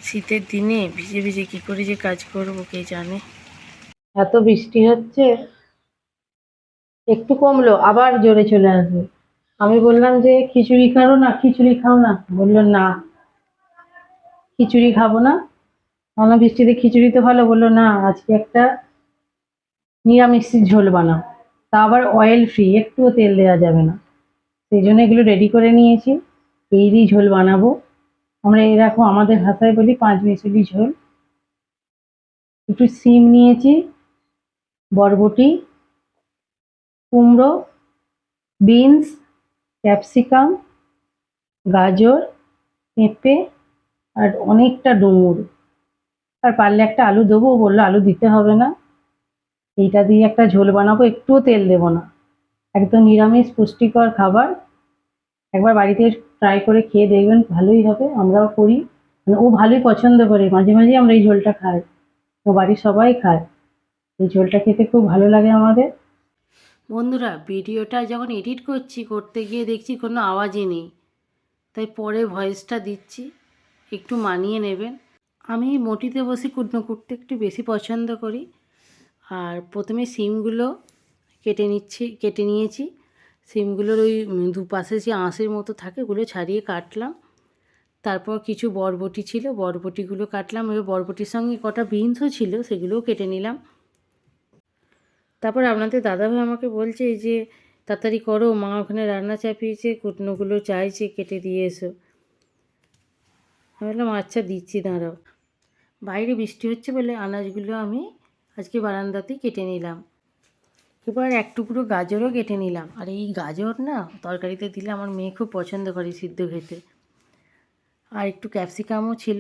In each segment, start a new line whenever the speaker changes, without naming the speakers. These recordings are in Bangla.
শীতের দিনে ভিজে ভিজে কি করে যে কাজ করবো কে জানে।
এত বৃষ্টি হচ্ছে, একটু কমলো আবার জোরে চলে আসবে। আমি বললাম যে খিচুড়ি খাও না, খিচুড়ি খাও না, বললো না খিচুড়ি খাবো না। আমরা বৃষ্টিতে খিচুড়ি তো ভালো, বললো না আজকে একটা নিরামিষের ঝোল বানাও, তা আবার অয়েল ফ্রি, একটুও তেল দেওয়া যাবে না। সেই জন্য এগুলো রেডি করে নিয়েছি, এরই ঝোল বানাবো। আমরা এরকম আমাদের ভাষায় বলি 5 মিশালি ঝোল। একটু সিম নিয়েছি, বরবটি, কুমড়ো, বিনস, ক্যাপসিকাম, গাজর, পেঁপে আর অনেকটা ডুমুর, আর পারলে একটা আলু দেবো, বললো আলু দিতে হবে না। এইটা দিয়ে একটা ঝোল বানাবো, একটুও তেল দেবো না, একদম নিরামিষ পুষ্টিকর খাবার। একবার বাড়িতে ট্রাই করে খেয়ে দেখবেন, ভালোই হবে। আমরাও করি, মানে ও ভালোই পছন্দ করে, মাঝে মাঝে আমরা এই ঝোলটা খাই, ও বাড়ির সবাই খায়। এই ঝোলটা খেতে খুব ভালো লাগে আমাদের।
বন্ধুরা, ভিডিওটা যখন এডিট করতে গিয়ে দেখছি কোনো আওয়াজই নেই, তাই পরে ভয়েসটা দিচ্ছি, একটু মানিয়ে নেবেন। আমি মটিতে বসে কুটনো কুটতে একটু বেশি পছন্দ করি। আর প্রথমে সিমগুলো কেটে নিয়েছি। সিমগুলোর ওই দুপাশে যে আঁশের মতো থাকে ওগুলো ছাড়িয়ে কাটলাম। তারপর কিছু বরবটি ছিল, বরবটিগুলো কাটলাম। এবার বরবটির সঙ্গে কটা বিনসও ছিল, সেগুলোও কেটে নিলাম। তারপর আপনাদের দাদাভাই আমাকে বলছে এই যে তাড়াতাড়ি করো, মা ওখানে রান্না চাপিয়েছে, কুটনোগুলো চাইছে, কেটে দিয়ে এসো। আমি বললাম আচ্ছা দিচ্ছি, দাঁড়াও। বাইরে বৃষ্টি হচ্ছে বলে আনাজগুলো আমি আজকে বারান্দাতেই কেটে নিলাম। এবার এক টুকরো গাজরও কেটে নিলাম। আর এই গাজর না তরকারিতে দিলে আমার মেয়ে খুব পছন্দ করে সিদ্ধ খেতে। আর একটু ক্যাপসিকামও ছিল,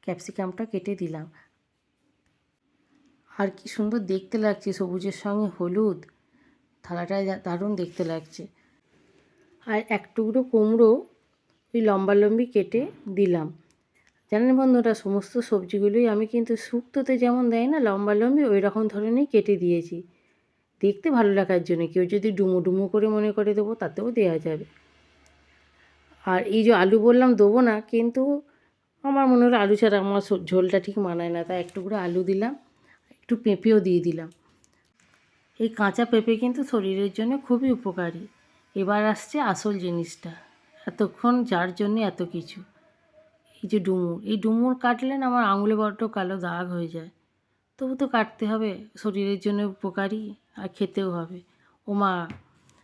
ক্যাপসিকামটা কেটে দিলাম। আর কি সুন্দর দেখতে লাগছে, সবুজের সঙ্গে হলুদ, থালাটায় দারুণ দেখতে লাগছে। আর এক টুকরো কুমড়ো ওই লম্বালম্বি কেটে দিলাম। জানেন বন্ধুরা, সমস্ত সবজিগুলোই আমি কিন্তু শুক্তোতে যেমন দেয় না লম্বালম্বি, ওই রকম ধরনেরই কেটে দিয়েছি, দেখতে ভালো লাগার জন্য। কেউ যদি ডুমো ডুমো করে মনে করে দেবো, তাতেও দেওয়া যাবে। আর এই যে আলু বললাম দেবো না, কিন্তু আমার মনে হলো আলু ছাড়া আমার ঝোলটা ঠিক মানায় না, তাই একটু করে আলু দিলাম, একটু পেঁপেও দিয়ে দিলাম। এই কাঁচা পেঁপে কিন্তু শরীরের জন্য খুবই উপকারী। এবার আসছে আসল জিনিসটা, এতক্ষণ যার জন্য এত কিছু, এই যে ডুমুর। এই ডুমুর কাটলেন আমার আঙুলে বড্ড কালো দাগ হয়ে যায়, তবু তো কাটতে হবে, শরীরের জন্য উপকারী আর খেতেও হবে। ওমা,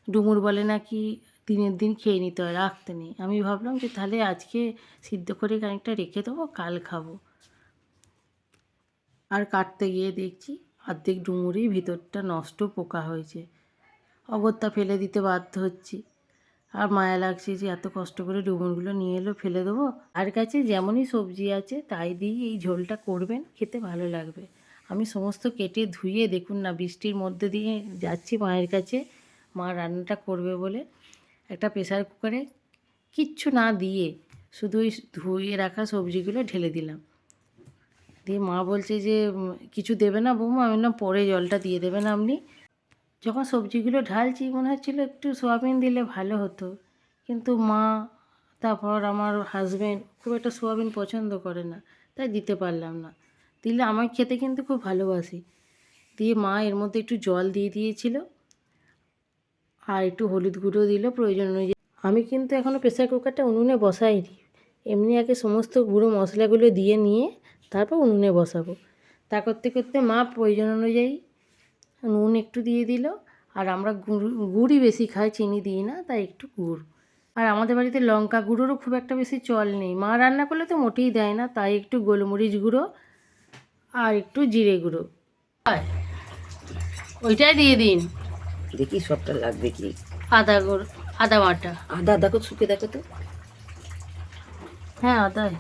ডুমুর বলে নাকি দিনের দিন খেয়ে নিতে হয়, রাখতে নেই। আমি ভাবলাম যে তাহলে আজকে সিদ্ধ করে খানিকটা রেখে দেবো, কাল খাবো। আর কাটতে গিয়ে দেখছি অর্ধেক ডুমুরই ভিতরটা নষ্ট, পোকা হয়েছে। অগত্যা ফেলে দিতে বাধ্য হচ্ছি। আর মায়া লাগছে যে এত কষ্ট করে ডুমুরগুলো নিয়ে এলো, ফেলে দেবো। আর কাছে যেমনই সবজি আছে তাই দিয়েই এই ঝোলটা করবেন, খেতে ভালো লাগবে। আমি সমস্ত কেটে ধুয়ে, দেখুন না বৃষ্টির মধ্যে দিয়ে যাচ্ছি মায়ের কাছে, মা রান্নাটা করবে বলে একটা প্রেসার কুকারে কিচ্ছু না দিয়ে শুধু ওই ধুয়ে রাখা সবজিগুলো ঢেলে দিলাম। দিয়ে মা বলছে যে কিছু দেবে না বৌমা? আমি না পরে জলটা দিয়ে দেবেন আপনি। যখন সবজিগুলো ঢালছি মনে হচ্ছিল একটু সোয়াবিন দিলে ভালো হতো, কিন্তু মা, তারপর আমার হাজব্যান্ড খুব একটা সোয়াবিন পছন্দ করে না, তাই দিতে পারলাম না। দিলে আমার খেতে কিন্তু খুব ভালোবাসি। দিয়ে মা এর মধ্যে একটু জল দিয়ে দিয়েছিল, আর একটু হলুদ গুঁড়ো দিল প্রয়োজন অনুযায়ী। আমি কিন্তু এখনও প্রেসার কুকারটা উনুনে বসাইনি, এমনি আগে সমস্ত গুঁড়ো মশলাগুলো দিয়ে নিয়ে তারপর উনুনে বসাবো। তা করতে করতে মা প্রয়োজন অনুযায়ী নুন একটু দিয়ে দিল। আর আমরা গুড়ই বেশি খাই, চিনি দিই না, তাই একটু গুড়। আর আমাদের বাড়িতে লঙ্কা গুঁড়োরও খুব একটা বেশি চল নেই, মা রান্না করলে তো মোটেই দেয় না, তাই একটু গোলমরিচ গুঁড়ো আর একটু জিরে গুঁড়ো, ওইটাই দিয়ে দিন।
দেখি সবটা লাগবে কি।
আদা গুঁড়ো, আদা বাটা।
আদা দেখো, শুকে দেখো তো।
হ্যাঁ আদাই।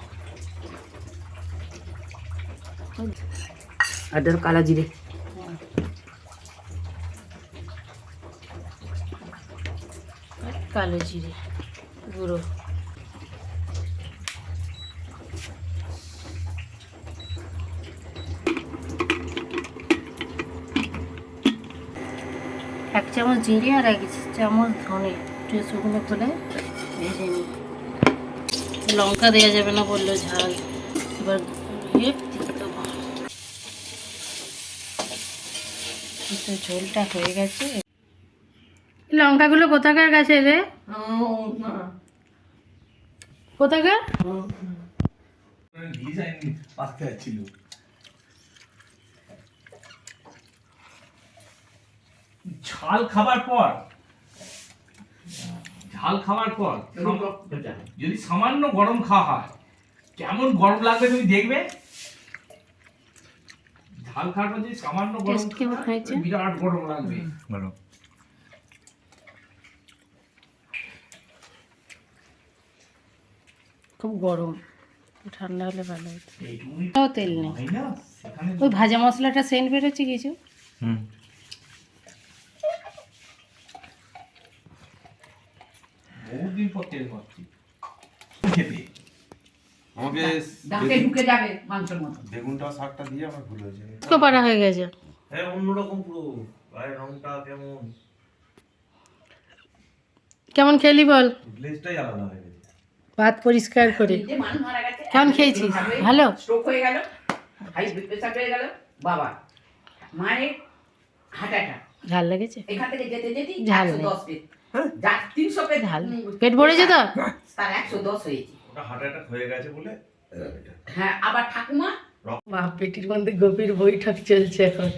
আর দেখো কালা জিরে।
কালো জিরে গুঁড়ো। এক চামচ জিরে আর 1 চামচ ধনে একটু শুকনো করে ভেজে নিই। লঙ্কা দেওয়া যাবে না বললো, ঝাল। এবার ঝোলটা হয়ে গেছে। লঙ্কাগুলো কোথাকার গাছে রে? কোথাকার?
ঝাল খাবার পর যদি সামান্য গরম খাওয়া হয় কেমন গরম লাগবে তুমি দেখবে। ঝাল খাওয়ার পর যদি সামান্য গরম
টেস্ট কেমন হয়েছে?
বিরাট গরম লাগবে।
খুব গরম, ঠান্ডা হলে ভালো হতো।
এইটুকুনি
তাও তেল নেই।
হয় না সেখানে
ওই ভাজা মশলাটা সেন্ট বেরোচ্ছে কিছু?
বহুদিন পর তেল মারছি খেতে।
আমাকে
ডাকে ঢুকে যাবে মাংসের মতো।
বেগুনটা শাকটা দিয়ে আমার ভুল হয়েছে।
পাড়া হয়ে গেছে।
হ্যাঁ অন্যরকম পুরো গায়ের রংটা কেমন,
কেমন খেলি বল?
গ্লেজটাই আলাদা হয়ে গেছে।
ভাত পরিষ্কার করে।
যে মানুষ মারা গেছে,
কেমন খেয়েছিস? ভালো?
স্ট্রোক হয়ে গেল, হাই প্রেসার হয়ে গেল, বাবা মায়ের হার্ট অ্যাটাক।
ঝাল লেগেছে?
এখান থেকে যেতে যেতে
ঝাল নেই।
110 পেট, যা 300 পেট
ঝাল। পেট ভরেছে তো?
তার 110 হয়েছে।
ওটা হার্ট অ্যাটাক হয়ে গেছে বলে
হ্যাঁ, আবার ঠাকুমা
মা পেটির মধ্যে গভীর বৈঠক চলছে এখন।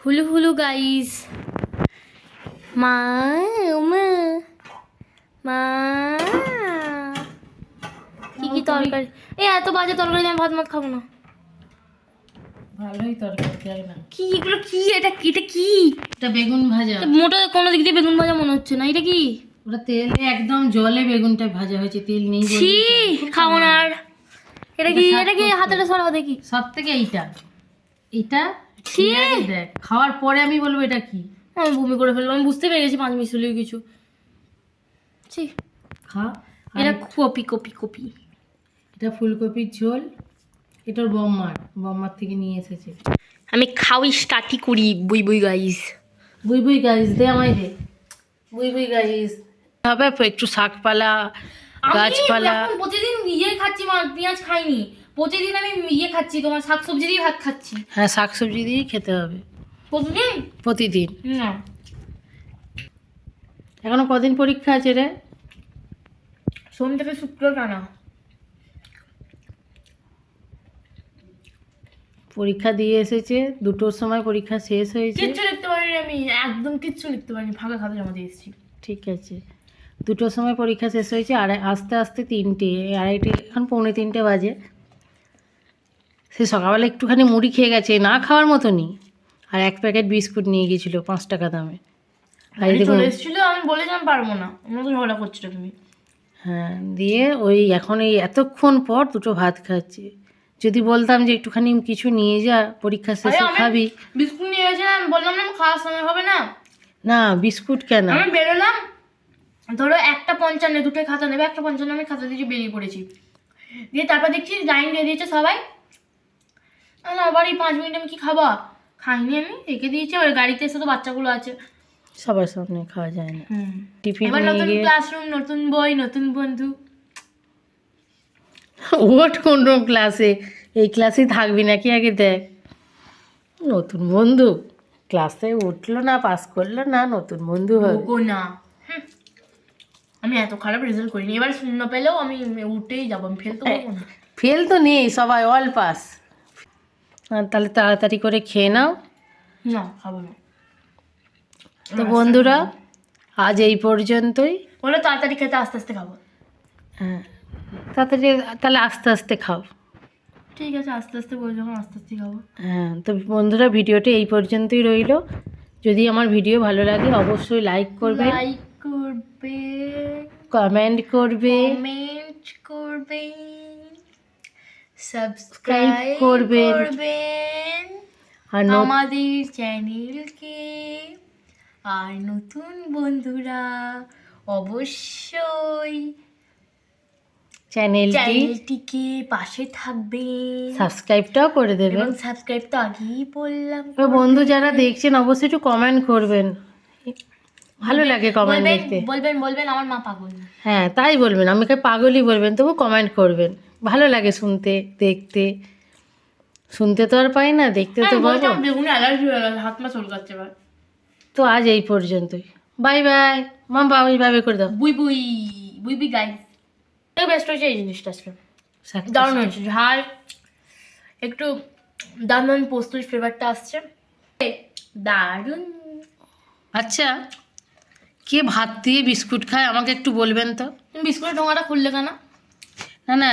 হুলু হুলু গাইস, মা মা মা কি কি তরকারি, এত বাজে তরকারি, আমি ভাত মাত খাবো না।
ভালোই তরকারি, দেখ না।
কি এগুলো, কি এটা কি?
এটা বেগুন ভাজা।
মোটা কোনো দিক দিয়ে বেগুন ভাজা মনে হচ্ছে না, এটা কি?
ওটা তেলে একদম জলে বেগুনটা ভাজা হয়েছে, তেল নেই বলে।
ছি, খাবো না আর। এটা কি হাতেটা সরাও দেখি।
সব থেকে এইটা
ছি,
দেখ, খাওয়ার পরে আমি বলবো এটা কি।
আমি বমি করে ফেললাম, আমি বুঝতে পেরে গেছি পাঁচ মিশালি কিছু। ছি,
খা। আর
এটা কপি।
এটা ফুলকপির ঝোল, এটার বম্মার থেকে নিয়ে এসেছে।
আমি খাওয়াই স্টার্টই করি। বুই গাইস,
বুই গাইস দে, আমায় দে। বুই গাইস হবে একটু শাকপালা, গাছপালা।
আমি প্রতিদিন খাচ্ছি, পেঁয়াজ খাইনি। প্রতিদিন আমি খাচ্ছি, তোমার শাকসবজি দিয়ে ভাত খাচ্ছি।
হ্যাঁ, শাকসবজি দিয়েই খেতে হবে প্রতিদিন।
না,
এখনো কদিন পরীক্ষা আছে রে?
সোম থেকে শুক্র টানা।
পরীক্ষা দিয়ে এসেছে, 2টোর সময় পরীক্ষা শেষ হয়েছে।
কিচ্ছু লিখতে পারিনি আমি, একদম কিচ্ছু লিখতে পারিনি, ফাঁকা খাতা জমা দিয়ে এসেছি।
ঠিক আছে, 2টোর সময় পরীক্ষা শেষ হয়েছে, আর আস্তে 3টে, আড়াইটে, এখন 2:45 বাজে। সে সকালবেলা একটুখানি মুড়ি খেয়ে গেছে, না খাওয়ার মতনই, আর 1 প্যাকেট বিস্কুট নিয়ে গিয়েছিল 5 টাকা দামে। আর এই দেখুন,
চলে এসেছিল, আমি বলেছিলাম পারবো না, আমরা তো ঝগড়া করছিল তুমি।
হ্যাঁ, দিয়ে ওই এখন এই এতক্ষণ পর 2টো ভাত খাচ্ছে। যদি বলতাম যে একটুখানি কিছু নিয়ে যা, পরীক্ষা শেষে খাবি।
বিস্কুট নিয়ে গেছিলাম, বললাম না খাওয়ার সময় হবে না।
না, বিস্কুট কেন?
আমি বেরোলাম, ধরো 1:55, 2টোই খাতা নেবে, 1:55 আমি খাতা দিয়ে বেরিয়ে পড়েছি। দিয়ে তারপর দেখছি লাইন দিয়ে দিয়েছে সবাই। আবার এই 5 মিনিট আমি কি খাবো? খাইনি, আমি রেখে দিয়েছি। ওই গাড়িতে এসে তো বাচ্চাগুলো আছে,
সবার সামনে খাওয়া যায় না। টিফিন
এবার
নিয়ে
নতুন
গিয়ে
ক্লাসরুম, নতুন বই, নতুন বন্ধু।
ওট কোন ক্লাসে? এই ক্লাসেই থাকবি নাকি আগে দেখ। নতুন বন্ধু, ক্লাসে উঠলো না, পাস করলো না, নতুন বন্ধু হবে।
ওগো না, আমি এত খারাপ রেজাল্ট করিনি। এবার শূন্য পেলেও আমি উঠেই যাবো, আমি ফেল তো করবো না।
ফেল তো নেই, সবাই অল পাস। তাহলে তাড়াতাড়ি করে খেয়ে নাও।
না, খাবো না।
তো বন্ধুরা, আজ এই পর্যন্তই।
বলো তাড়াতাড়ি খেতে, আস্তে আস্তে খাবো।
হ্যাঁ, তাড়াতাড়ি, তাহলে আস্তে আস্তে খাও।
ঠিক আছে, আস্তে আস্তে বলে যখন আস্তে আস্তে খাবো।
হ্যাঁ, তো বন্ধুরা, ভিডিওটা এই পর্যন্তই রইলো। যদি আমার ভিডিও ভালো লাগে অবশ্যই লাইক করবে,
লাইক করবে,
কমেন্ট করবে,
কমেন্ট করবে, সাবস্ক্রাইব
করবেন।
করবেন
আর
আমাদের চ্যানেলকে। আর নতুন বন্ধুরা অবশ্যই চ্যানেলটিকে পাশে থাকবেন,
সাবস্ক্রাইবটাও করে দেবেন।
এবং সাবস্ক্রাইব তো আগেই বললাম।
বন্ধু যারা দেখছেন অবশ্যই একটু কমেন্ট করবেন, ভালো লাগে কমেন্ট
বলবেন
দেখতে।
বলবেন বলবেন আমার মা পাগল।
হ্যাঁ তাই বলবেন, আমাকে পাগলই বলবেন, তবু কমেন্ট করবেন। ভালো লাগে শুনতে দেখতে, শুনতে তো আর পাই না, দেখতে তো পাবো।
বলতাম বেগুনে অ্যালার্জি হয়ে গেছে, হাত মা চুলকাচ্ছে এবার।
তো আজ এই পর্যন্তই, বাই বাই। মাম্মা ওইভাবে করে দাও।
বুই বুই বুই বুই গাইস। বেস্ট হয়েছে এই জিনিসটা আজকে, দারুণ হয়েছে। ঝাল একটু দারুণ পোস্তর ফ্লেভারটা আসছে, দারুণ।
আচ্ছা, কে ভাত দিয়ে বিস্কুট খায় আমাকে একটু বলবেন তো?
তুমি বিস্কুটের ঢোঙাটা খুললে কেন?
না না,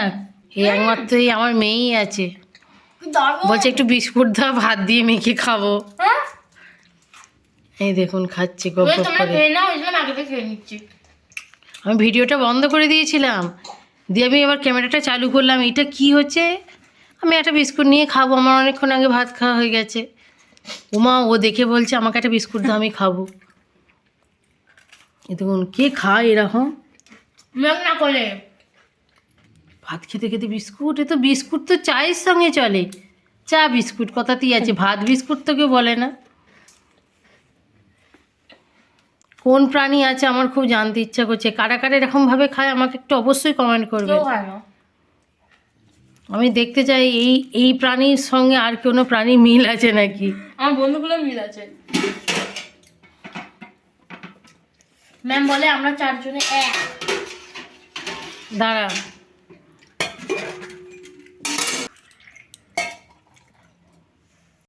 এই একমাত্র এই আমার মেয়েই আছে,
দারুণ
বলছে একটু বিস্কুট দাও, ভাত দিয়ে মেখে খাবো।
হ্যাঁ,
এই দেখুন খাচ্ছি গপ গপ
তোমরা
করে।
খেয়ে নাও, এই জন্য আমি আগে থেকে খেয়ে নিচ্ছি।
আমি ভিডিওটা বন্ধ করে দিয়েছিলাম, দিয়ে আমি এবার ক্যামেরাটা চালু করলাম। এটা কি হচ্ছে, আমি একটা বিস্কুট নিয়ে খাবো, আমার অনেকক্ষণ আগে ভাত খাওয়া হয়ে গেছে। ওমা, ও দেখে বলছে আমাকে একটা বিস্কুট দাও, আমি খাবো। এ দেখুন কে খায় এরকম
মেঘ না করে
ভাত খেতে খেতে বিস্কুট? এ তো বিস্কুট তো চায়ের সঙ্গে চলে, চা বিস্কুট কথাতেই আছে, ভাত বিস্কুট তো কেউ বলে না। কোন প্রাণী আছে আমার খুব জানতে ইচ্ছা করছে, কারা কারা এরকমভাবে খায় আমাকে একটু অবশ্যই কমেন্ট করবে।
কেউ খায় না।
আমি দেখতে চাই এই প্রাণীর সঙ্গে আর কোনো প্রাণী মিল আছে নাকি।
আমার বন্ধুগুলো মিল আছে। ম্যাম বলে আমরা চারজনে এক।
দাঁড়া,